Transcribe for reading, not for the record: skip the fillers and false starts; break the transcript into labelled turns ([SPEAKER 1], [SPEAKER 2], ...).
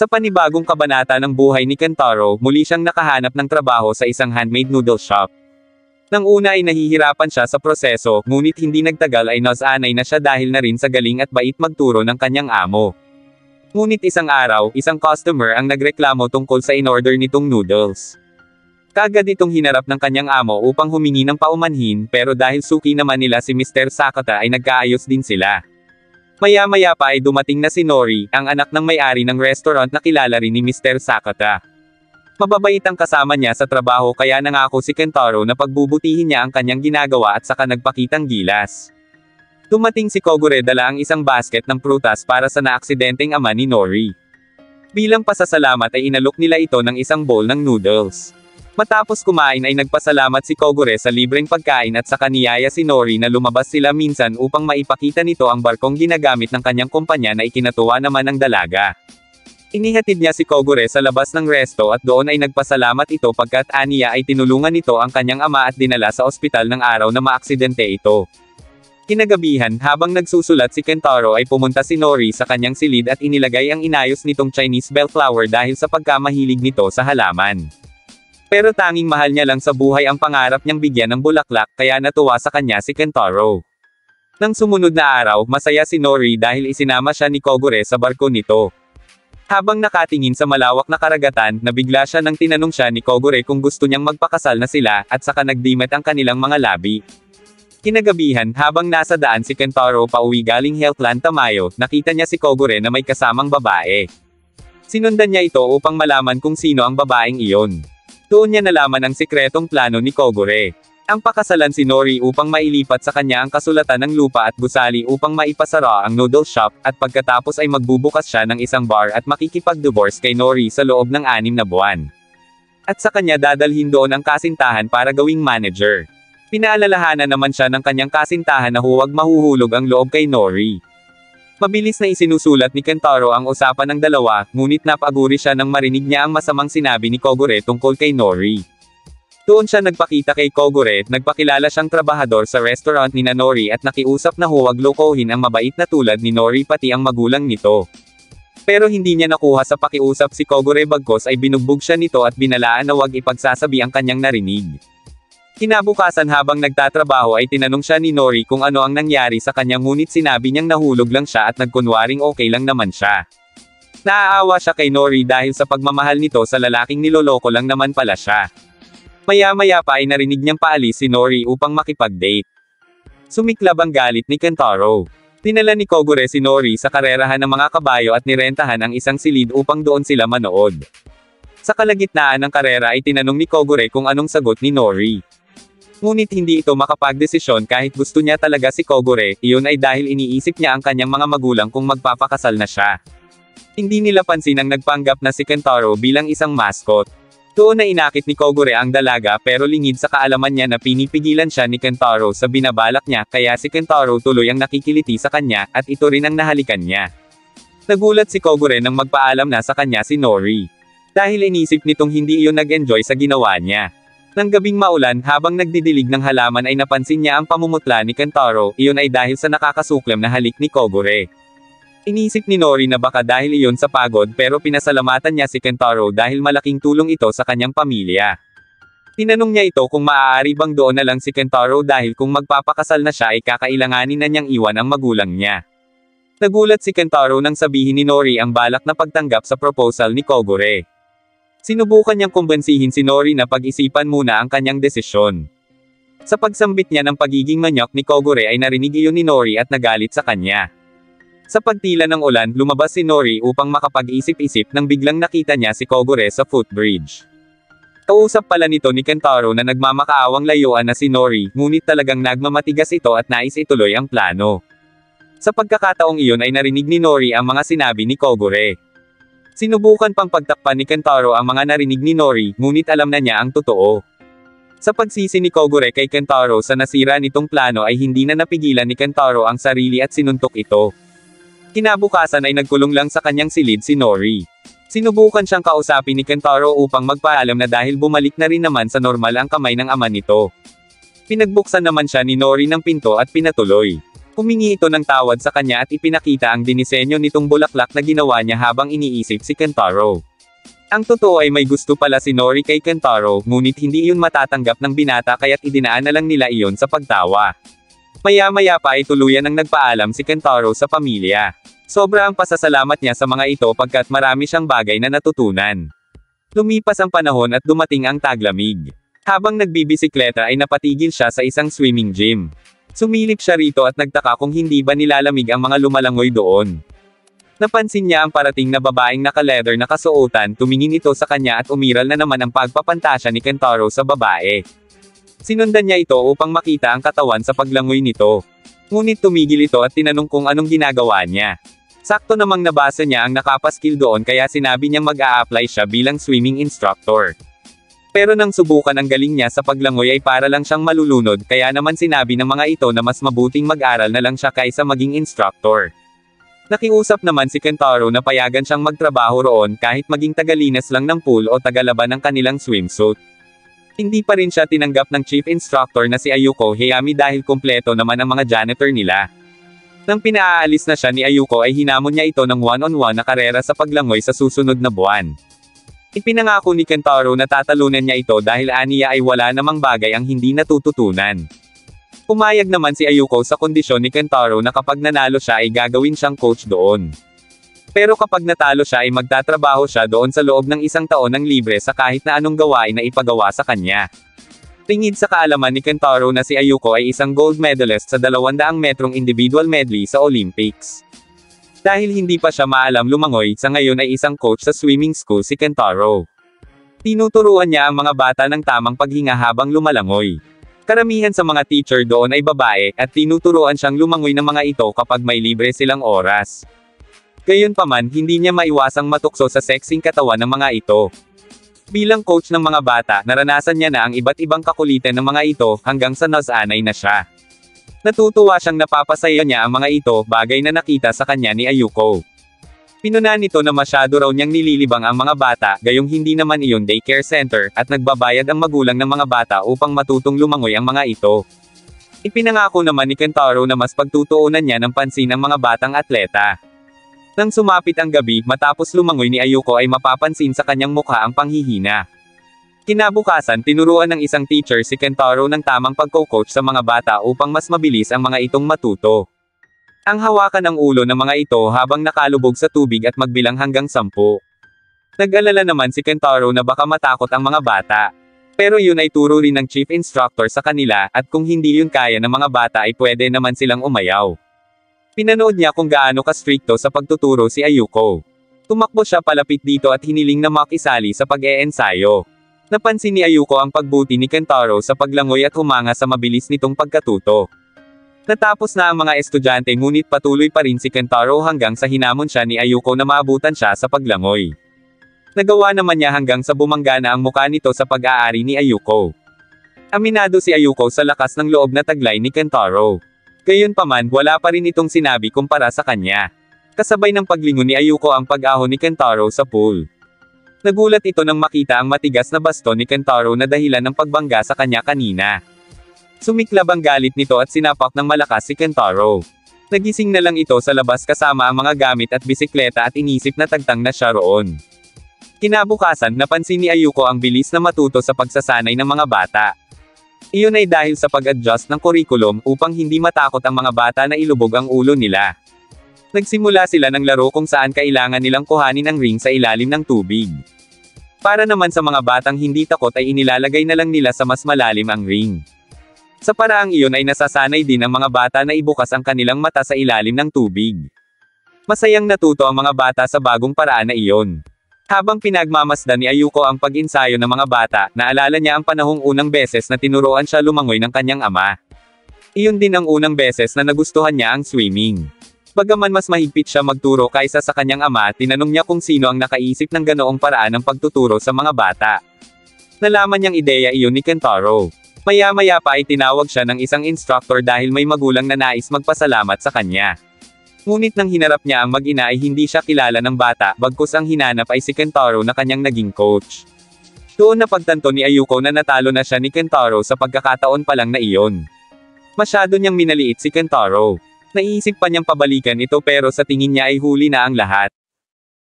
[SPEAKER 1] Sa panibagong kabanata ng buhay ni Kentaro, muli siyang nakahanap ng trabaho sa isang handmade noodle shop. Nang una ay nahihirapan siya sa proseso, ngunit hindi nagtagal ay nasanay na siya dahil na rin sa galing at bait magturo ng kanyang amo. Ngunit isang araw, isang customer ang nagreklamo tungkol sa in-order nitong noodles. Kaagad itong hinarap ng kanyang amo upang humingi ng paumanhin, pero dahil suki naman nila si Mr. Sakata ay nagkaayos din sila. Maya-maya pa ay dumating na si Nori, ang anak ng may-ari ng restaurant na kilala rin ni Mr. Sakata. Mababait ang kasama niya sa trabaho kaya nangako si Kentaro na pagbubutihin niya ang kanyang ginagawa at saka nagpakitang gilas. Dumating si Kogure dala ang isang basket ng prutas para sa naaksidenteng ama ni Nori. Bilang pasasalamat ay inalok nila ito ng isang bowl ng noodles. Matapos kumain ay nagpasalamat si Kogure sa libreng pagkain at saka niyaya si Nori na lumabas sila minsan upang maipakita nito ang barkong ginagamit ng kanyang kumpanya na ikinatuwa naman ng dalaga. Inihatid niya si Kogure sa labas ng resto at doon ay nagpasalamat ito pagkat aniya ay tinulungan nito ang kanyang ama at dinala sa ospital ng araw na maaksidente ito. Kinagabihan, habang nagsusulat si Kentaro ay pumunta si Nori sa kanyang silid at inilagay ang inayos nitong Chinese bellflower dahil sa pagkamahilig nito sa halaman. Pero tanging mahal niya lang sa buhay ang pangarap niyang bigyan ng bulaklak kaya natuwa sa kanya si Kentaro. Nang sumunod na araw, masaya si Nori dahil isinama siya ni Kogure sa barko nito. Habang nakatingin sa malawak na karagatan, nabigla siya nang tinanong siya ni Kogure kung gusto niyang magpakasal na sila, at saka nagdimet ang kanilang mga labi. Kinagabihan, habang nasa daan si Kentaro pauwi galing Healthland Tamayo, nakita niya si Kogure na may kasamang babae. Sinundan niya ito upang malaman kung sino ang babaeng iyon. Doon niya nalaman ang sikretong plano ni Kogure. Ang pakasalan si Nori upang mailipat sa kanya ang kasulatan ng lupa at gusali upang maipasara ang noodle shop, at pagkatapos ay magbubukas siya ng isang bar at makikipag-divorce kay Nori sa loob ng 6 na buwan. At sa kanya dadalhin doon ang kasintahan para gawing manager. Pinaalalahanan naman siya ng kanyang kasintahan na huwag mahuhulog ang loob kay Nori. Mabilis na isinusulat ni Kentaro ang usapan ng dalawa, ngunit napaguri siya nang marinig niya ang masamang sinabi ni Kogure tungkol kay Nori. Doon siya nagpakita kay Kogure, nagpakilala siyang trabahador sa restaurant ni Nori at nakiusap na huwag lokohin ang mabait na tulad ni Nori pati ang magulang nito. Pero hindi niya nakuha sa pakiusap si Kogure bagkos ay binugbog siya nito at binalaan na huwag ipagsasabi ang kanyang narinig. Kinabukasan habang nagtatrabaho ay tinanong siya ni Nori kung ano ang nangyari sa kanya ngunit sinabi niyang nahulog lang siya at nagkunwaring okay lang naman siya. Naaawa siya kay Nori dahil sa pagmamahal nito sa lalaking niloloko lang naman pala siya. Maya-maya pa ay narinig niyang paalis si Nori upang makipag-date. Sumiklab ang galit ni Kentaro. Dinala ni Kogure si Nori sa karerahan ng mga kabayo at nirentahan ang isang silid upang doon sila manood. Sa kalagitnaan ng karera ay tinanong ni Kogure kung anong sagot ni Nori. Ngunit hindi ito makapagdesisyon kahit gusto niya talaga si Kogure, iyon ay dahil iniisip niya ang kanyang mga magulang kung magpapakasal na siya. Hindi nila pansin ang nagpanggap na si Kentaro bilang isang mascot. Doon na inakit ni Kogure ang dalaga pero lingid sa kaalaman niya na pinipigilan siya ni Kentaro sa binabalak niya kaya si Kentaro tuloy ang nakikiliti sa kanya at ito rin ang nahalikan niya. Nagulat si Kogure nang magpaalam na sa kanya si Nori. Dahil inisip nitong hindi iyon nag-enjoy sa ginawa niya. Nang gabing maulan habang nagdidilig ng halaman ay napansin niya ang pamumutla ni Kentaro, iyon ay dahil sa nakakasuklam na halik ni Kogure. Inisip ni Nori na baka dahil iyon sa pagod pero pinasalamatan niya si Kentaro dahil malaking tulong ito sa kanyang pamilya. Tinanong niya ito kung maaari bang doon na lang si Kentaro dahil kung magpapakasal na siya ay kakailanganin na niyang iwan ang magulang niya. Nagulat si Kentaro nang sabihin ni Nori ang balak na pagtanggap sa proposal ni Kogure. Sinubukan niyang kumbensihin si Nori na pag-isipan muna ang kanyang desisyon. Sa pagsambit niya ng pagiging manyok ni Kogure ay narinig iyon ni Nori at nagalit sa kanya. Sa pagtila ng ulan, lumabas si Nori upang makapag-isip-isip nang biglang nakita niya si Kogure sa footbridge. Kausap pala nito ni Kentaro na nagmamakaawang layuan na si Nori, ngunit talagang nagmamatigas ito at nais ituloy ang plano. Sa pagkakataong iyon ay narinig ni Nori ang mga sinabi ni Kogure. Sinubukan pang pagtakpan ni Kentaro ang mga narinig ni Nori, ngunit alam na niya ang totoo. Sa pagsisi ni Kogure kay Kentaro sa nasira nitong plano ay hindi na napigilan ni Kentaro ang sarili at sinuntok ito. Kinabukasan ay nagkulong lang sa kanyang silid si Nori. Sinubukan siyang kausapin ni Kentaro upang magpaalam na dahil bumalik na rin naman sa normal ang kamay ng ama nito. Pinagbuksan naman siya ni Nori ng pinto at pinatuloy. Humingi ito ng tawad sa kanya at ipinakita ang dinisenyo nitong bulaklak na ginawa niya habang iniisip si Kentaro. Ang totoo ay may gusto pala si Nori kay Kentaro, ngunit hindi iyon matatanggap ng binata kaya't idinaan na lang nila iyon sa pagtawa. Maya-maya pa ay tuluyan ang nagpaalam si Kentaro sa pamilya. Sobra ang pasasalamat niya sa mga ito pagkat marami siyang bagay na natutunan. Lumipas ang panahon at dumating ang taglamig. Habang nagbibisikleta ay napatigil siya sa isang swimming gym. Sumilip siya rito at nagtaka kung hindi ba nilalamig ang mga lumalangoy doon. Napansin niya ang parating na babaeng naka-leather na kasuotan, tumingin ito sa kanya at umiral na naman ang pagpapantasya ni Kentaro sa babae. Sinundan niya ito upang makita ang katawan sa paglangoy nito. Ngunit tumigil ito at tinanong kung anong ginagawa niya. Sakto namang nabasa niya ang nakapaskil doon kaya sinabi niyang mag-a-apply siya bilang swimming instructor. Pero nang subukan ang galing niya sa paglangoy ay para lang siyang malulunod kaya naman sinabi ng mga ito na mas mabuting mag-aral na lang siya kaysa maging instructor. Nakiusap naman si Kentaro na payagan siyang magtrabaho roon kahit maging tagalinas lang ng pool o tagalaban ng kanilang swimsuit. Hindi pa rin siya tinanggap ng chief instructor na si Ayuko Hayami dahil kumpleto naman ang mga janitor nila. Nang pinaalis na siya ni Ayuko ay hinamon niya ito ng one-on-one na karera sa paglangoy sa susunod na buwan. Ipinangako ni Kentaro na tatalunan niya ito dahil aniya ay wala namang bagay ang hindi natututunan. Pumayag naman si Ayuko sa kondisyon ni Kentaro na kapag nanalo siya ay gagawin siyang coach doon. Pero kapag natalo siya ay magtatrabaho siya doon sa loob ng 1 taon ng libre sa kahit na anong gawain na ipagawa sa kanya. Tingid sa kaalaman ni Kentaro na si Ayuko ay isang gold medalist sa 200 metrong individual medley sa Olympics. Dahil hindi pa siya maalam lumangoy, sa ngayon ay isang coach sa swimming school si Kentaro. Tinuturuan niya ang mga bata ng tamang paghinga habang lumalangoy. Karamihan sa mga teacher doon ay babae, at tinuturuan siyang lumangoy ng mga ito kapag may libre silang oras. Gayunpaman, hindi niya maiwasang matukso sa sexing katawan ng mga ito. Bilang coach ng mga bata, naranasan niya na ang iba't ibang kakulitan ng mga ito, hanggang sa nasanay na siya. Natutuwa siyang napapasaya niya ang mga ito, bagay na nakita sa kanya ni Ayuko. Pinunan nito na masyado raw niyang nililibang ang mga bata, gayong hindi naman iyon daycare center, at nagbabayad ang magulang ng mga bata upang matutong lumangoy ang mga ito. Ipinangako naman ni Kentaro na mas pagtutuunan niya ng pansin ang mga batang atleta. Nang sumapit ang gabi, matapos lumangoy ni Ayuko ay mapapansin sa kanyang mukha ang panghihina. Kinabukasan, tinuruan ng isang teacher si Kentaro ng tamang pagko-coach sa mga bata upang mas mabilis ang mga itong matuto. Ang hawakan ng ulo ng mga ito habang nakalubog sa tubig at magbilang hanggang 10. Nag-alala naman si Kentaro na baka matakot ang mga bata. Pero yun ay turo rin ng chief instructor sa kanila, at kung hindi yun kaya ng mga bata ay pwede naman silang umayaw. Pinanood niya kung gaano ka-stricto sa pagtuturo si Ayuko. Tumakbo siya palapit dito at hiniling na makisali sa pag-eensayo. Napansin ni Ayuko ang pagbuti ni Kentaro sa paglangoy at humanga sa mabilis nitong pagkatuto. Natapos na ang mga estudyante ngunit patuloy pa rin si Kentaro hanggang sa hinamon siya ni Ayuko na maabutan siya sa paglangoy. Nagawa naman niya hanggang sa bumangga na ang muka nito sa pag-aari ni Ayuko. Aminado si Ayuko sa lakas ng loob na taglay ni Kentaro. Gayunpaman, wala pa rin itong sinabi kumpara sa kanya. Kasabay ng paglingon ni Ayuko ang pag-ahon ni Kentaro sa pool. Nagulat ito nang makita ang matigas na baston ni Kentaro na dahilan ng pagbangga sa kanya kanina. Sumiklab ang galit nito at sinapak ng malakas si Kentaro. Nagising na lang ito sa labas kasama ang mga gamit at bisikleta at inisip na tagtang na siya roon. Kinabukasan, napansin ni Ayuko ang bilis na matuto sa pagsasanay ng mga bata. Iyon ay dahil sa pag-adjust ng curriculum upang hindi matakot ang mga bata na ilubog ang ulo nila. Nagsimula sila ng laro kung saan kailangan nilang kuhanin ang ring sa ilalim ng tubig. Para naman sa mga batang hindi takot ay inilalagay na lang nila sa mas malalim ang ring. Sa paraang iyon ay nasasanay din ang mga bata na ibukas ang kanilang mata sa ilalim ng tubig. Masayang natuto ang mga bata sa bagong paraan na iyon. Habang pinagmamasdan ni Ayuko ang pag-ensayo ng mga bata, naalala niya ang panahong unang beses na tinuruan siya lumangoy ng kanyang ama. Iyon din ang unang beses na nagustuhan niya ang swimming. Bagaman mas mahigpit siya magturo kaysa sa kanyang ama, tinanong niya kung sino ang nakaisip ng ganoong paraan ng pagtuturo sa mga bata. Nalaman niyang ideya iyon ni Kentaro. Maya-maya pa ay tinawag siya ng isang instructor dahil may magulang na nais magpasalamat sa kanya. Ngunit nang hinarap niya ang mag-ina ay hindi siya kilala ng bata, bagkus ang hinanap ay si Kentaro na kanyang naging coach. Doon napagtanto ni Ayuko na natalo na siya ni Kentaro sa pagkakataon pa lang na iyon. Masyado niyang minaliit si Kentaro. Naiisip pa niyang pabalikan ito pero sa tingin niya ay huli na ang lahat.